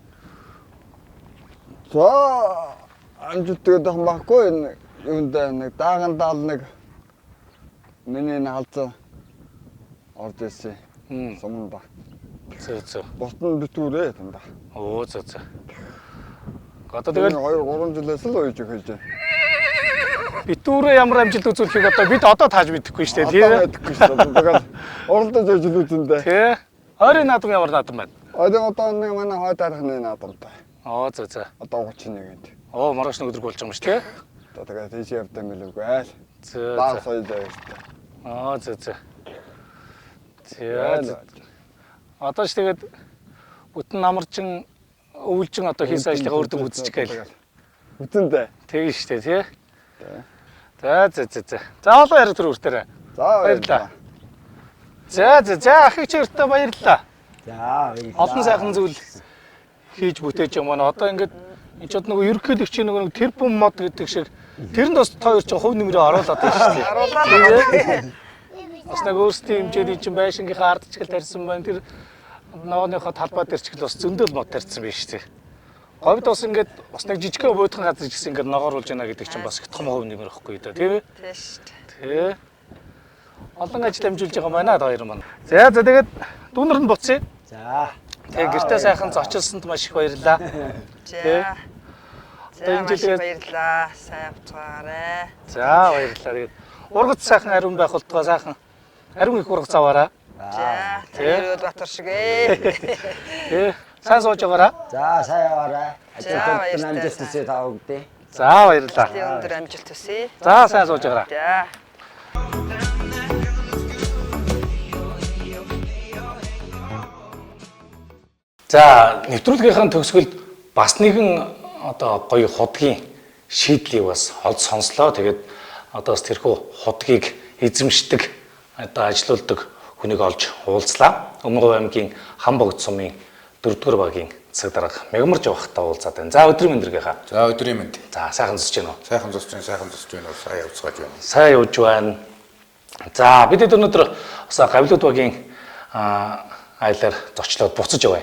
За амжилт гэдэг юм баггүй энэ юунд нэг дааган даал нэг миний халзаа орд ирсэн. Сумн ба. За. Бутан битүүрээ юм да. За. Одоо тэгэл 2-3 жилээс л уйж эхэлж байна. битүүрээ ямар амжилт үзүүлэхийг одоо бид одоо тааж мэдэхгүй шүү дээ. Одоо мэдэхгүй шүү дээ. Тэгээд уралдаж ажиллаудандаа. Тий. Ойрын наадам ямар наадам байна? Одоо нэг манай хой дарахны наадамтай. За. Одоо 31-нд. Маргааш нэг өдөр болж байгаа юм шүү дээ. Одоо тэгээд тийш явдсан мэлүүгүй айл. За. Баах соёлоо шүү дээ. За. Одоо ч тэгээд бүтэн намарчин өвлжин одоо хийсэн ажлыг өөртөө үзчих гээл. Үтэндээ. Тэгэн шүү дээ, тий. За. За олон яриг төр үртээрээ. За баярлалаа. За ахыг чиртээ баярлалаа. За. Олон сайхан зүйл хийж бүтээж юм байна. Одоо ингээд энэ ч нөгөө ерөнхийлөгчийн нөгөө тэрбум мод гэдэг шиг тэрэнд бас тоо ч хувь нэмрээ оруулаад байна шүү дээ. Оруулаад. Бас нэг өөрсдийн хэмжээний чинь байшингийнхаа ардчгал тарьсан байна. Тэр ногооныхоо талбай дээр ч бас зөндөл мод тарьсан байна шүү дээ. Говьд бас ингээд бас нэг жижигхэн буудлын газар гэсэн ингээд ногооруулж байна гэдэг чинь бас их том хувь нэмэр ихгүй да тийм ээ. Тийм шүү Тий. дээ. Олон ажил амжуулж байгаа байна хоёр маань. За тэгээд дүүнэр нь буцъя. За. Тэгээ гэртээ сайхан зочилсонд маш их баярлалаа. За. Одоо энэ жилээс баярлалаа. Сайн авцгаарай. За баярлалаа. Тэгээд ургац сайхан ариун байх болтгоо сайхан ариун их ургац аваарай. За. Тэгээд Батар шиг ээ. Сайн сууж байгаарай. За сайн яваарай. баярлалаа. Амжилт хүсье та бүгдээ. За баярлалаа. Өндөр амжилт хүсье. За сайн сууж байгаарай. За. За нэвтрүүлгийнхаа төгсгөлд бас нэгэн одоо гоё худгийн шийдлийг бас олж сонслоо. Тэгээд одоо бас тэрхүү худгийг эзэмшдэг одоо ажилуулдаг хүнийг олж уулзлаа. Өмнөг аймгийн Хамбогд сумын 4-р багийн цаг дарга Мягмарж явахтаа уулзаад байна. За өдрийн мэндэргийнхаа. За өдрийн мэнд. За сайхан зусж байна уу? Сайхан зусж байна уу? Сайн явцгааж байна. Сайн явж байна. За бид өнөөдөр бас Гавлууд багийн айлаар зочлоод буцаж яваа.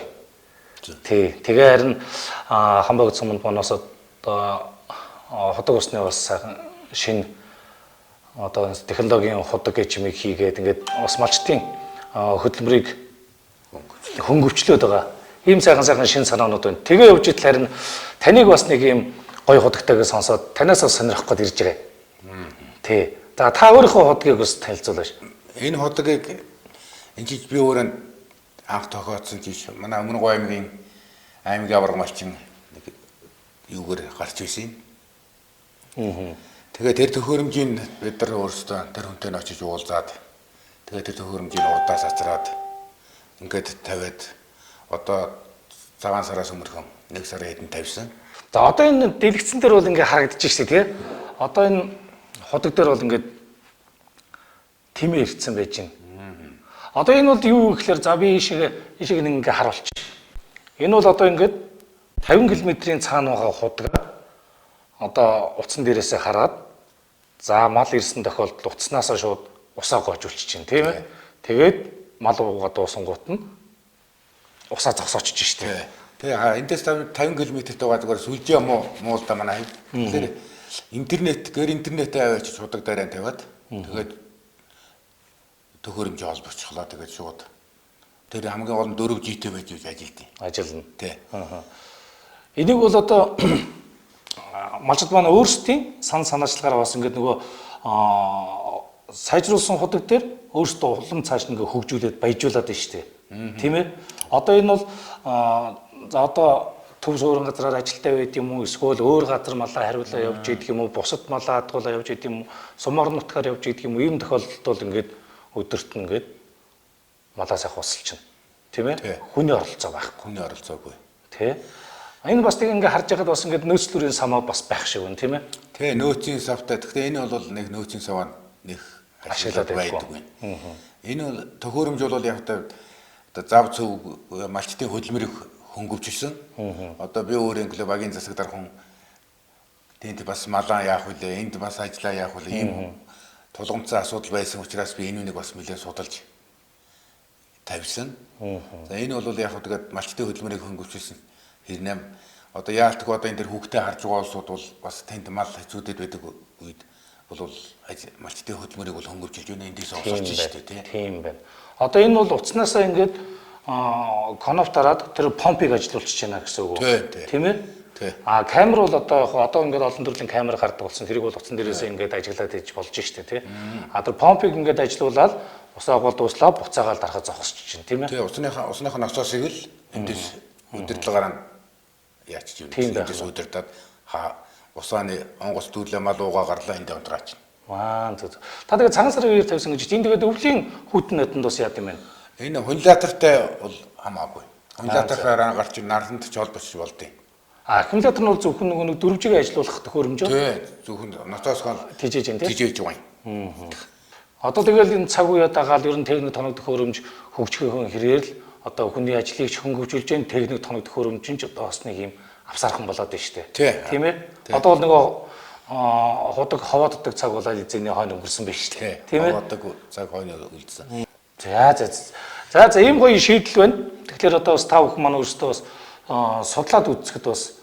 Тий. Тэгээ харин Хамбогд суманд боноос одоо ходог усны бас сайхан шинэ одоо технологийн ходог гэж юм хийгээд ингээд бас малчтын хөдөлмөрийг хөнгөвчлөөд байгаа. Ийм сайхан шинэ санаанууд байна. Тэгээ явж идэл харин таныг бас нэг ийм гоё ходогтойгоо сонсоод танаас сонирхох гээд ирж байгаа. Тий. За та өөрийнхөө ходгийг бас танилцуулаач. Энэ ходгийг энэ жиж би өөрөө анх тохиолдсон жиш манай Өмнөг аймгийн аварга малчин нэг юугаар гарч ирсэн. Тэгээ тэр төхөөрөмжийн бид нар өөрсдөө тэр хүнтэй нь очиж уулзаад тэгээ тэр төхөөрөмжийн урдаас ацраад ингээд тавиад одоо цагаан сараас өмнөхөн 1 сарын хэдэн тавьсан. За одоо энэ дэлгэцэн дээр бол ингээд харагдаж штэ тий. Одоо энэ ходог дээр бол ингээд тэмээ ирсэн байж байна. Одоо энэ бол юу гэхээр за би ишиг нэг ингээд харуулчих. Энэ бол одоо ингээд 50 км-ийн цаана байгаа худгаа одоо утсан дээрээсээ хараад за мал ирсэн тохиолдолд утснаас шууд усаа гоожулчих чинь тийм ээ. Тэгээд мал уугаа дуусангуут нь усаа зогсоочж штэ. Тэгээ эндээс 50 км-тэй байгаа зүгээр сүлжээ муу л да манай. Тэгэхээр интернетээ аваач шудаг дараа тавиад тэгээд төхөөрөмж олбоцглоо тэгээд шууд тэр хамгийн гол нь 4G-тэй байж ажилтیں۔ Ажилна. Тий. Энийг бол одоо малчид маань өөрсдийн санаачлагаараа бас ингээд нөгөө сайжруулсан худаг дээр өөрсдөө улам цааш ингээ хөгжүүлээд баяжуулаад байна шүү дээ. Тийм ээ. Одоо энэ бол за одоо төв суурин газраар ажилтаа байд юм уу, эсвэл өөр газар малаа хариулаа явж идэх юм уу, бусад малаа хадгуулаа явж идэх юм уу, сумаар нутгаар явж идэх юм уу, ийм тохиолдолд бол ингээд өдөрт ингээд малаа сайх усалчихна. Тийм ээ. Хүний оролцоо байхгүй. Хүний оролцоогүй. Тэ. Энэ бас тийг ингээ харж байхад бас ингээд нөөцлөрийн самаа бас байх шиг байна, тийм ээ. Тэ, нөөцийн савтай. Гэхдээ энэ бол нэг нөөцийн саваа нэг ашиглаад байдаг байна. Энэ бол төхөөрөмж бол яг та зав зөв малчтын хөдөлмөрийг хөнгөвчилсөн. Одоо би өөрөө ингло багийн засаг дархан тэнд бас малаа яах вүлээ, энд бас ажиллаа яах вүлээ ийм тулгамдсан асуудал байсан учраас би энэ үнийг бас нэлээд судалж тавьсан. За энэ бол яг тэгээд малчтын хөдөлмөрийг хөнгөвчилсөн. Хэрнэм одоо яалтг одоо энэ дэр хүүхдээ харж байгаа улсууд бол бас тэнд мал хэцүүдэд байдаг үед бол малчтын хөдөлмөрийг бол хөнгөвчилж байна. Эндээс олсорч шүү дээ, тийм байна. Одоо энэ бол уцнаасаа ингээд коноп дараад тэр помпыг ажилуулчихж байна гэсэн үг үү? Тийм ээ? Камер бол одоо ингээд олон төрлийн камер гардаг болсон. Тэрийг бол утсан дээрээсээ ингээд ажиглаад хийж болж штэ тий. Тэр помпыг ингээд ажилуулаад усаа гол дуслаа буцаагаал дарахад зогсож чинь тийм ээ? Тий, усныхаа насоосыг л эндээс өдөртлөгөөр нь яачиж юм. Эндээс өдөртөд усааны онгоц дүүлээ мал уугаа гарлаа энд унтраач. Зүг. Та тэгээд цагаан сарын 2 тавьсан гэж энэ тэгээд өвлийн хүүтэн нотонд бас яад юм бэ? Энэ хөнлаатартай бол хамаагүй. Хөнлаатараараа гарч наранд ч холбооч болдیں۔ Аккумулятор нь бол зөвхөн нөгөө 4G-ийг ажилуулах төхөөрөмж үү? Тий, зөвхөн ноцоос гол тижээж юм тий. Тижээж байгаа юм. Одоо тэгэл энэ цаг үеэ дагаад ер нь техник тоног төхөөрөмж хөгжихийн хэрээр л одоо хүний ажлыг ч хөнгөвжүүлж जैन техник тоног төхөөрөмж нь ч одоо бас нэг юм авсаархан болоод байна шүү дээ. Тийм ээ? Одоо бол нөгөө худаг хавааддаг цаг болоод эзэний хойно өнгөрсөн байна шүү дээ. Тийм ээ? Хаваадаг цаг хойно үлдсэн. За ийм гоё шийдэл байна. Тэгэхээр одоо бас та бүхэн маань өөрсдөө бас судлаад үзэхэд бас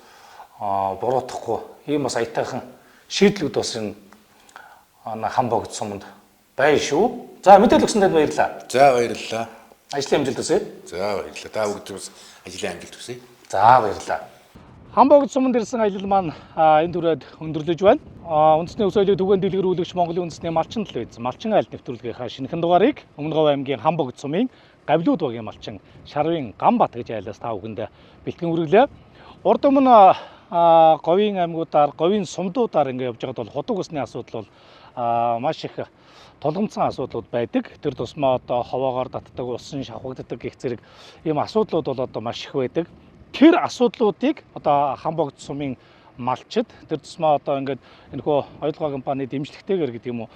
буруутахгүй ийм бас аятайхан шийдлүүд бас энэ хам богд суманд байна шүү. За мэдээлэл өгсөнд баярлалаа. За баярлалаа. Ажлын амжилт хүсье. За баярлалаа. Та бүгд бас ажлын амжилт хүсье. За баярлалаа. Хам богд суманд ирсэн аялал маань энэ түрээд өндөрлөж байна. Үндэсний өс соёлыг түгээн дэлгэрүүлэгч Монголын үндэсний малчин телевиз малчин аялал нэвтрүүлгийнхаа шинэхэн дугаарыг Өмнө Говь аймгийн Хам богд сумын Гавлууд багийн малчин Шарвын Гамбат гэж айлаас та бүхэнд бэлтгэн хүргэлээ. Урд өмнө говийн аймагуудаар, говийн сумдуудаар ингэ явж байгаад бол худаг усны асуудал бол маш их тулгамдсан асуудлууд байдаг. Тэр тусмаа одоо ховоогоор татдаг, усан шавхагддаг гэх зэрэг ийм асуудлууд бол одоо маш их байдаг. Тэр асуудлуудыг одоо Хам богд сумын малчид тэр тусмаа одоо ингээд энэхүү оюутлогоо компани дэмжлэгтэйгээр гэдэг юм уу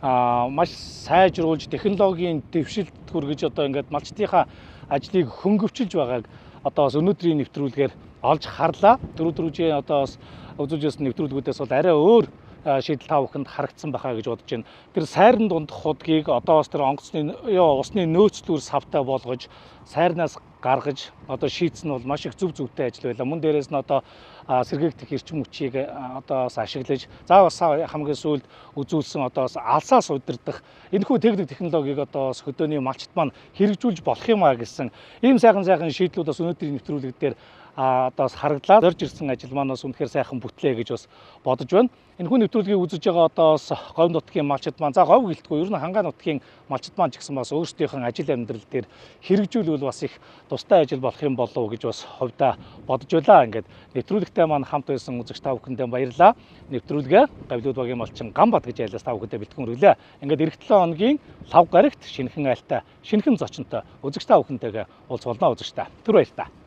маш сайжруулж технологийн дэвшилт хүргэж одоо ингээд малчдынхаа ажлыг хөнгөвчилж байгааг одоо бас өнөөдрийн нэвтрүүлгээр олж харлаа. 4-4G одоо бас үзүүлж байсан нэвтрүүлгүүдээс бол арай өөр шийдэл та бүхэнд харагдсан байхаа гэж бодож байна. Тэр сайран дунд худгийг одоо бас тэр онгоцны усны нөөцлүүр савтай болгож сайрнаас гаргаж одоо шийдсэн нь бол маш их зөв зөвтэй ажил байлаа. Мөн дээрээс нь одоо сэргээгдэх эрчим хүчийг одоо бас ашиглаж заавал хамгийн сүүлд үзүүлсэн одоо бас алсаас удирдах энэхүү техник технологиг одоо бас хөдөөний малчт маань хэрэгжүүлж болох юм а гэсэн ийм сайхан шийдлүүд бас өнөөдрийн нэвтрүүлэг дээр одоо бас хараглаад зорж ирсэн ажил маань бас үнэхээр сайхан бүтлээ гэж бас бодож байна. Энэхүү нэвтрүүлгийг үзэж байгаа одоо бас Говь нутгийн малчид маань за Говь гэлтгүй ер нь Хангаа нутгийн малчид маань ч гэсэн бас өөрсдийнх нь ажил амьдрал дээр хэрэгжүүлвэл бас их тустай ажил болох юм болов уу гэж бас хувьдаа бодож байлаа. Ингээд нэвтрүүлэгтэй маань хамт байсан үзэгч та бүхэндээ баярлалаа. Нэвтрүүлгээ Гавлууд багийн малчин Гамбат гэж айлаас та бүхэндээ бэлтгэн хүргэлээ. Ингээд эх 7 хоногийн лав гарагт шинэхэн айлтай шинэхэн зочинтой үзэгч та бүхэнтэйгээ уулзуулна үзэгч та. Түр баярлалаа.